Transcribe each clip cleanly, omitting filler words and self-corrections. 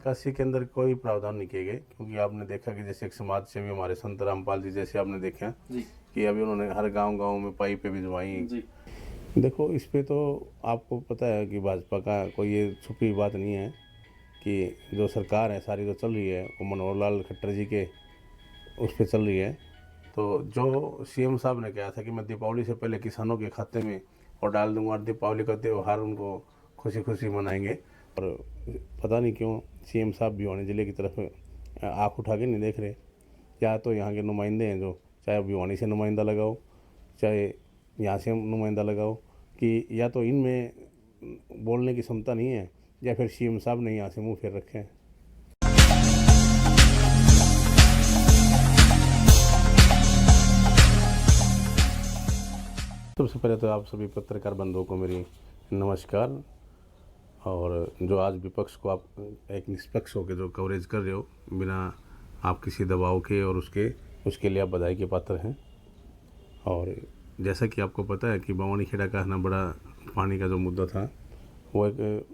निकासी के अंदर कोई प्रावधान नहीं किए गए, क्योंकि आपने देखा कि जैसे एक समाज सेवी हमारे संत रामपाल जी जैसे आपने देखा कि अभी उन्होंने हर गांव में पाइपें भिजवाई। देखो, इस पे तो आपको पता है कि भाजपा का कोई ये छुपी बात नहीं है कि जो सरकार है सारी जो चल रही है वो मनोहर लाल खट्टर जी के उस पर चल रही है। तो जो सीएम साहब ने कहा था कि मैं दीपावली से पहले किसानों के खाते में और डाल दूंगा, दीपावली का त्यौहार उनको खुशी खुशी मनाएंगे। और पता नहीं क्यों सीएम साहब भिवानी ज़िले की तरफ आँख उठा के नहीं देख रहे। या तो यहाँ के नुमाइंदे हैं, जो चाहे भिवानी से नुमाइंदा लगाओ चाहे यहाँ से नुमाइंदा लगाओ, कि या तो इनमें बोलने की क्षमता नहीं है या फिर सीएम साहब ने यहाँ से मुंह फेर रखे हैं। सबसे पहले तो आप सभी पत्रकार बंधुओं को मेरी नमस्कार। और जो आज विपक्ष को आप एक निष्पक्ष होकर जो कवरेज कर रहे हो बिना आप किसी दबाव के, और उसके लिए आप बधाई के पात्र हैं। और जैसा कि आपको पता है कि बवानी खेड़ा का ना बड़ा पानी का जो मुद्दा था वो एक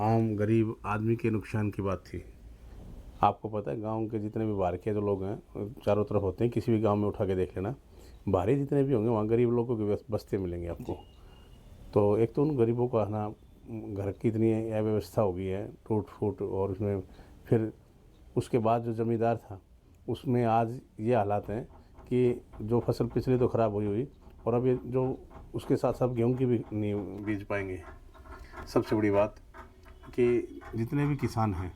आम गरीब आदमी के नुकसान की बात थी। आपको पता है गांव के जितने भी बाहर के जो लोग हैं चारों तरफ होते हैं, किसी भी गांव में उठा के देख लेना, बाहरी जितने भी होंगे वहाँ गरीब लोगों के बस्ते मिलेंगे आपको। तो एक तो उन गरीबों का ना घर की इतनी अव्यवस्था हो गई है, टूट फूट, और उसमें फिर उसके बाद जो ज़मींदार था उसमें आज ये हालात हैं कि जो फसल पिछली तो ख़राब हुई और अब ये जो उसके साथ साथ गेहूँ की भी नहीं बीज पाएंगे। सबसे बड़ी बात कि जितने भी किसान हैं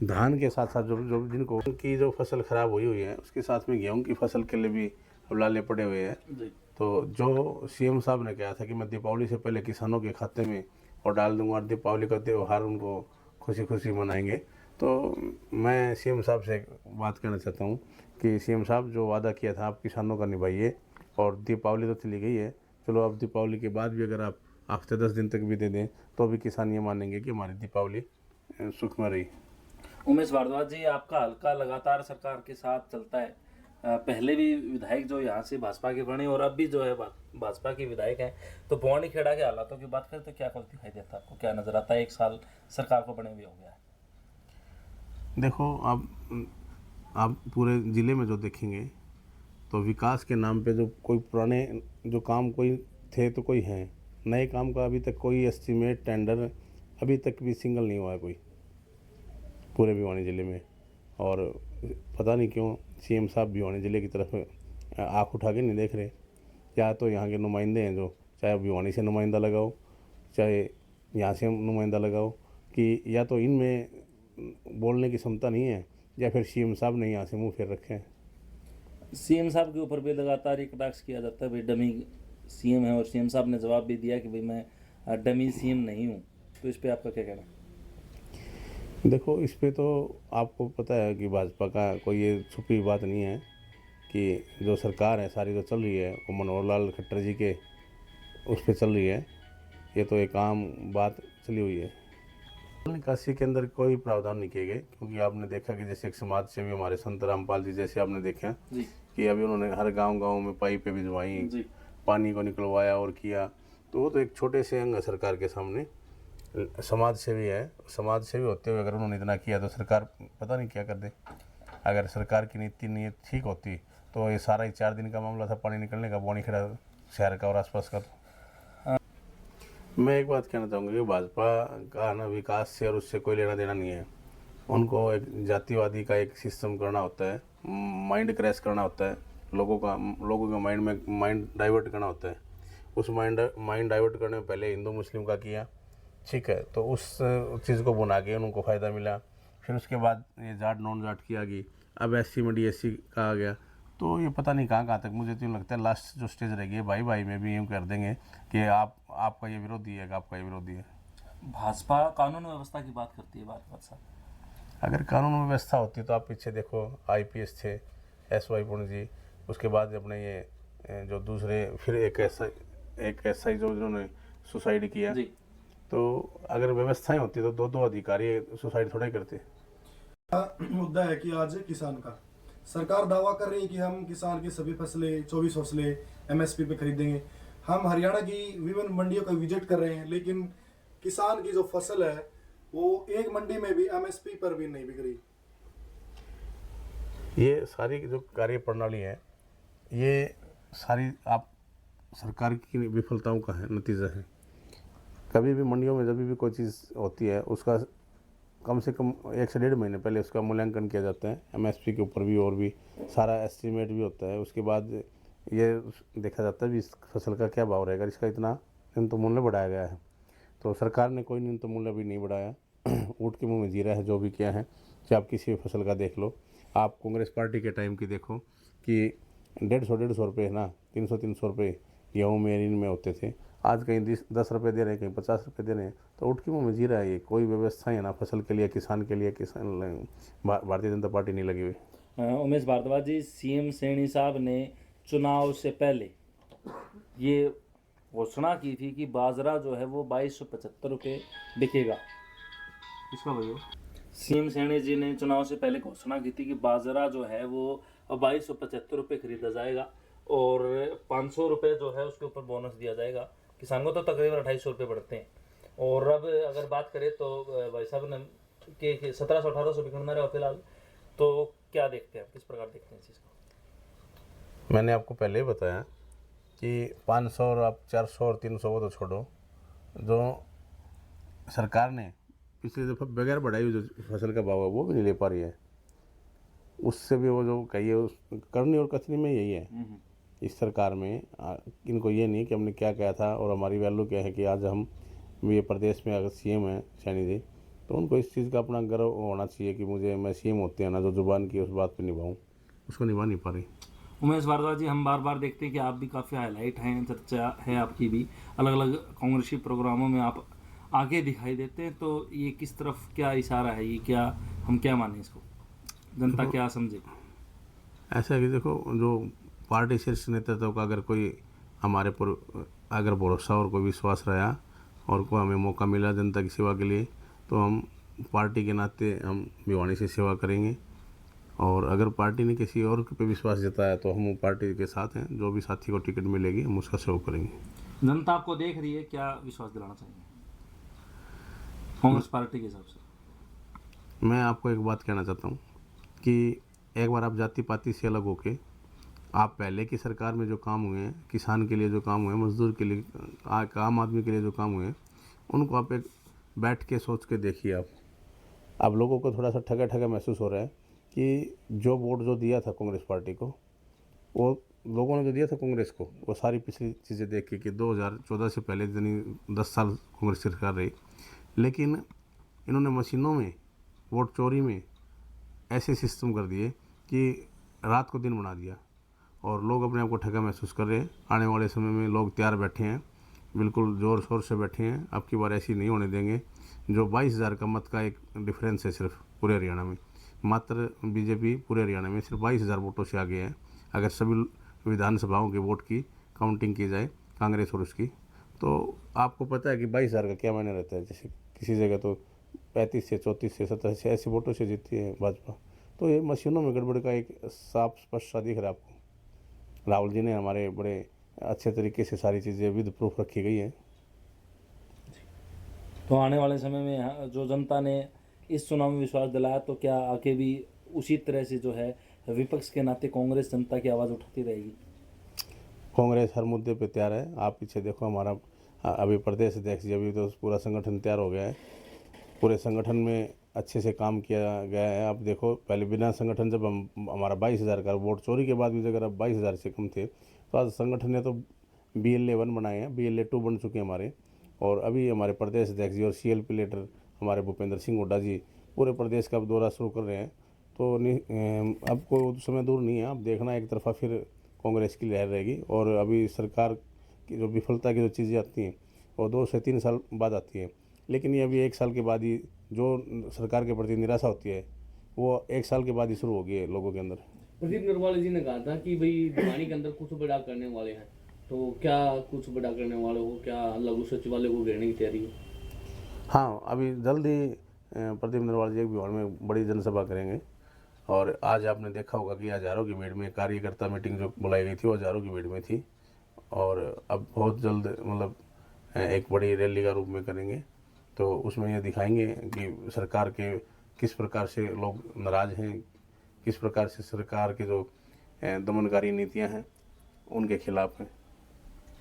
धान के साथ साथ जो जिनको की जो फसल ख़राब हुई है उसके साथ में गेहूँ की फसल के लिए भी अब लाले पड़े हुए हैं। तो जो सीएम साहब ने कहा था कि मैं दीपावली से पहले किसानों के खाते में और डाल दूंगा, दीपावली का त्यौहार उनको खुशी खुशी मनाएंगे। तो मैं सीएम साहब से एक बात कहना चाहता हूँ कि सीएम साहब जो वादा किया था आप किसानों का निभाइए। और दीपावली तो चली गई है, चलो अब दीपावली के बाद भी अगर आप हफ्ते 10 दिन तक भी दे दें तो भी किसान ये मानेंगे कि हमारी दीपावली सुखमय रही। उमेश भारद्वाज जी, आपका हल्का लगातार सरकार के साथ चलता है। पहले भी विधायक जो यहाँ से भाजपा के बने और अब भी जो है भाजपा के विधायक हैं, तो बवानी खेड़ा के हालातों की बात करें तो क्या कुछ दिखाई देता है आपको? क्या नजर आता है? 1 साल सरकार को बने हुए हो गया है। देखो, आप पूरे ज़िले में जो देखेंगे तो विकास के नाम पे जो कोई पुराने जो काम कोई थे तो कोई हैं, नए काम का अभी तक कोई एस्टीमेट टेंडर अभी तक भी सिंगल नहीं हुआ है कोई पूरे भिवानी ज़िले में। और पता नहीं क्यों सीएम साहब भिवानी ज़िले की तरफ आँख उठा के नहीं देख रहे। या तो यहाँ के नुमाइंदे हैं, जो चाहे भिवानी से नुमाइंदा लगाओ चाहे यहाँ से नुमाइंदा लगाओ, कि या तो इनमें बोलने की क्षमता नहीं है या फिर सीएम साहब ने यहाँ से मुंह फेर रखे हैं। सीएम साहब के ऊपर भी लगातार एक कटाक्ष किया जाता है, भाई डमी सीएम है, और सीएम साहब ने जवाब भी दिया कि भाई मैं डमी सीएम नहीं हूँ। तो इस पर आपका क्या कहना है? देखो, इस पे तो आपको पता है कि भाजपा का कोई ये छुपी बात नहीं है कि जो सरकार है सारी जो चल रही है वो मनोहर लाल खट्टर जी के उस पर चल रही है। ये तो एक आम बात चली हुई है। निकासी के अंदर कोई प्रावधान नहीं किए गए, क्योंकि आपने देखा कि जैसे एक समाज सेवी हमारे संत रामपाल जी जैसे आपने देखा कि अभी उन्होंने हर गांव में पाइपें भिजवाई, पानी को निकलवाया और किया। तो वो तो एक छोटे से अंग है सरकार के सामने। समाज सेवी है, समाज सेवी होते हुए अगर उन्होंने इतना किया तो सरकार पता नहीं क्या कर दे। अगर सरकार की नीति ठीक होती तो ये सारा ही 4 दिन का मामला था पानी निकलने का बवानी खेड़ा शहर का और आसपास का। मैं एक बात कहना चाहूँगा कि भाजपा का ना विकास से और उससे कोई लेना देना नहीं है। उनको एक जातिवादी का एक सिस्टम करना होता है, माइंड क्रैश करना होता है, लोगों का माइंड डाइवर्ट करना होता है। उस माइंड डाइवर्ट करने में पहले हिंदू मुस्लिम का किया, ठीक है, तो उस चीज़ को बुना के उनको फ़ायदा मिला। फिर उसके बाद ये जाट नॉन जाट की आ गई, अब एससी में डीएससी का आ गया। तो ये पता नहीं कहाँ तक, मुझे तो लगता है लास्ट जो स्टेज रहेगी भाई भाई में भी यूँ कर देंगे कि आपका ये विरोधी है, आपका ये विरोधी है। भाजपा कानून व्यवस्था की बात करती है भारद्वाज साहब। अगर कानून व्यवस्था होती तो आप पीछे देखो, आईपीएस थे एसवाई पुण्य जी, उसके बाद अपने ये जो दूसरे फिर एक एसआई जो जिन्होंने सुसाइड किया। तो अगर व्यवस्थाएं होती तो दो अधिकारी सुसाइड थोड़ा ही करते। मुद्दा है कि आज किसान का सरकार दावा कर रही है कि हम किसान की सभी फसलें 24 फसलें एमएसपी पे खरीदेंगे। हम हरियाणा की विभिन्न मंडियों का विजिट कर रहे हैं, लेकिन किसान की जो फसल है वो एक मंडी में भी एमएसपी पर भी नहीं बिक रही। ये सारी जो कार्य प्रणाली है, ये सारी आप सरकार की विफलताओं का है नतीजा है। कभी भी मंडियों में जब भी कोई चीज़ होती है, उसका कम से कम 1 से 1.5 महीने पहले उसका मूल्यांकन किया जाता है, एमएसपी के ऊपर भी, और भी सारा एस्टीमेट भी होता है। उसके बाद ये देखा जाता है भी इस फसल का क्या भाव रहेगा, इसका इतना न्यूनतम मूल्य बढ़ाया गया है। तो सरकार ने कोई न्यूनतम मूल्य भी नहीं बढ़ाया, ऊँट के मुँह में जीरा है जो भी किया है। चाहे आप किसी भी फसल का देख लो, आप कांग्रेस पार्टी के टाइम की देखो कि 150 रुपये ना, 300 रुपये गेहूँ में, इन में होते थे। आज कहीं 10 रुपये दे रहे हैं, कहीं 50 रुपये दे रहे हैं। तो ऊँट के मुँह में जीरा है। ये कोई व्यवस्था है ना फसल के लिए, किसान के लिए। भारतीय जनता पार्टी नहीं लगी हुई। उमेश भारद्वाज जी, सीएम सैनी साहब ने चुनाव से पहले ये घोषणा की थी कि बाजरा जो है वो 2275 रुपये बिकेगा। इसका भैया, सीएम सैनी जी ने चुनाव से पहले घोषणा की थी कि बाजरा जो है वो 2275 रुपये खरीदा जाएगा और 500 रुपये जो है उसके ऊपर बोनस दिया जाएगा। किसान को तो तकरीबन 2800 रुपये बढ़ते हैं। और अब अगर बात करें तो भाई साहब ने कि 1700-1800 बिकना रहा फिलहाल, तो क्या देखते हैं, किस प्रकार देखते हैं इस चीज़ को? मैंने आपको पहले ही बताया कि 500 और आप 400 और 300 वो तो छोड़ो, जो सरकार ने पिछली दफ़ा बगैर बढ़ाई हुई जो फसल का भाव है वो भी नहीं ले पा रही है। उससे भी वो जो कहिए उस करनी और कथनी में यही है इस सरकार में। इनको ये नहीं कि हमने क्या कहा था और हमारी वैल्यू क्या है कि आज हम ये प्रदेश में अगर सीएम हैं सैनी जी, तो उनको इस चीज़ का अपना गर्व होना चाहिए कि मैं सीएम होते हैं ना, जो जुबान की उस बात पे निभाऊं, उसको निभा नहीं पा रही। उमेश भारद्वाज जी, हम बार बार देखते हैं कि आप भी काफ़ी हाईलाइट हैं, चर्चा है आपकी भी, अलग अलग कांग्रेसी प्रोग्रामों में आप आगे दिखाई देते हैं। तो ये किस तरफ क्या इशारा है, ये क्या हम क्या माने इसको, जनता क्या समझे? ऐसा है कि देखो, जो पार्टी शीर्ष नेतृत्व का अगर कोई हमारे पर अगर भरोसा और कोई विश्वास रहा और कोई हमें मौका मिला जनता की सेवा के लिए, तो हम पार्टी के नाते हम भिवानी से सेवा करेंगे। और अगर पार्टी ने किसी और पे विश्वास जताया तो हम पार्टी के साथ हैं। जो भी साथी को टिकट मिलेगी हम उसका सहयोग करेंगे। जनता आपको देख रही है, क्या विश्वास दिलाना चाहिए कांग्रेस पार्टी के हिसाब से? मैं आपको एक बात कहना चाहता हूँ कि एक बार आप जाति पाति से अलग होके, आप पहले की सरकार में जो काम हुए हैं, किसान के लिए जो काम हुए, मजदूर के लिए, आम आदमी के लिए जो काम हुए, उनको आप एक बैठ के सोच के देखिए। आप लोगों को थोड़ा सा ठगा ठगा महसूस हो रहा है कि जो वोट जो दिया था कांग्रेस पार्टी को, वो लोगों ने जो दिया था कांग्रेस को, वो सारी पिछली चीज़ें देख के कि 2014 से पहले यानी 10 साल कांग्रेस सरकार रही, लेकिन इन्होंने मशीनों में वोट चोरी में ऐसे सिस्टम कर दिए कि रात को दिन बना दिया और लोग अपने आप को ठगा महसूस कर रहे हैं। आने वाले समय में लोग तैयार बैठे हैं, बिल्कुल ज़ोर शोर से बैठे हैं। अब की बार ऐसी नहीं होने देंगे। जो 22,000 का मत का एक डिफरेंस है सिर्फ पूरे हरियाणा में, मात्र बीजेपी पूरे हरियाणा में सिर्फ 22,000 वोटों से आगे है। अगर सभी विधानसभाओं के वोट की काउंटिंग की जाए कांग्रेस और उसकी, तो आपको पता है कि 22,000 का क्या मायने रहता है। जैसे किसी जगह तो 35 से 34 से 27 से ऐसे वोटों से जीतती है भाजपा। तो ये मशीनों में गड़बड़ का एक साफ स्पष्ट सा दिख रहा है आपको। राहुल जी ने हमारे बड़े अच्छे तरीके से सारी चीज़ें विद प्रूफ रखी गई है। तो आने वाले समय में जो जनता ने इस चुनाव में विश्वास दिलाया, तो क्या आगे भी उसी तरह से जो है विपक्ष के नाते कांग्रेस जनता की आवाज़ उठाती रहेगी? कांग्रेस हर मुद्दे पे तैयार है। आप पीछे देखो, हमारा अभी प्रदेश अध्यक्ष जी, अभी तो पूरा संगठन तैयार हो गया है। पूरे संगठन में अच्छे से काम किया गया है। आप देखो, पहले बिना संगठन जब हमारा 22,000 का वोट चोरी के बाद भी अगर अब 22,000 से कम थे, तो आज संगठन ने तो BLA 1 बनाए हैं, BLA 2 बन चुके हैं हमारे। और अभी हमारे प्रदेश अध्यक्ष जी और CLP लीडर हमारे भूपेंद्र सिंह हुड्डा जी पूरे प्रदेश का दौरा शुरू कर रहे हैं। तो अब कोई समय दूर नहीं है, आप देखना एक तरफा फिर कांग्रेस की लहर रहेगी। और अभी सरकार की जो विफलता की जो चीज़ें आती हैं वो 2 से 3 साल बाद आती हैं, लेकिन ये अभी 1 साल के बाद ही जो सरकार के प्रति निराशा होती है वो 1 साल के बाद ही शुरू होगी है लोगों के अंदर। प्रदीप नरवाल जी ने कहा था कि भाई भिवानी के अंदर कुछ बड़ा करने वाले हैं, तो क्या कुछ बड़ा करने वाले हो? क्या लघु सचिवालय को घेरने की तैयारी है? हाँ, अभी जल्द ही प्रदीप नरवाल जी एक भिवानी में बड़ी जनसभा करेंगे। और आज आपने देखा होगा कि हज़ारों की भीड़ में कार्यकर्ता मीटिंग जो बुलाई गई थी वो हज़ारों की भीड़ में थी। और अब बहुत जल्द मतलब एक बड़ी रैली का रूप में करेंगे। तो उसमें ये दिखाएंगे कि सरकार के किस प्रकार से लोग नाराज़ हैं, किस प्रकार से सरकार की जो दमनकारी नीतियां हैं उनके खिलाफ हैं।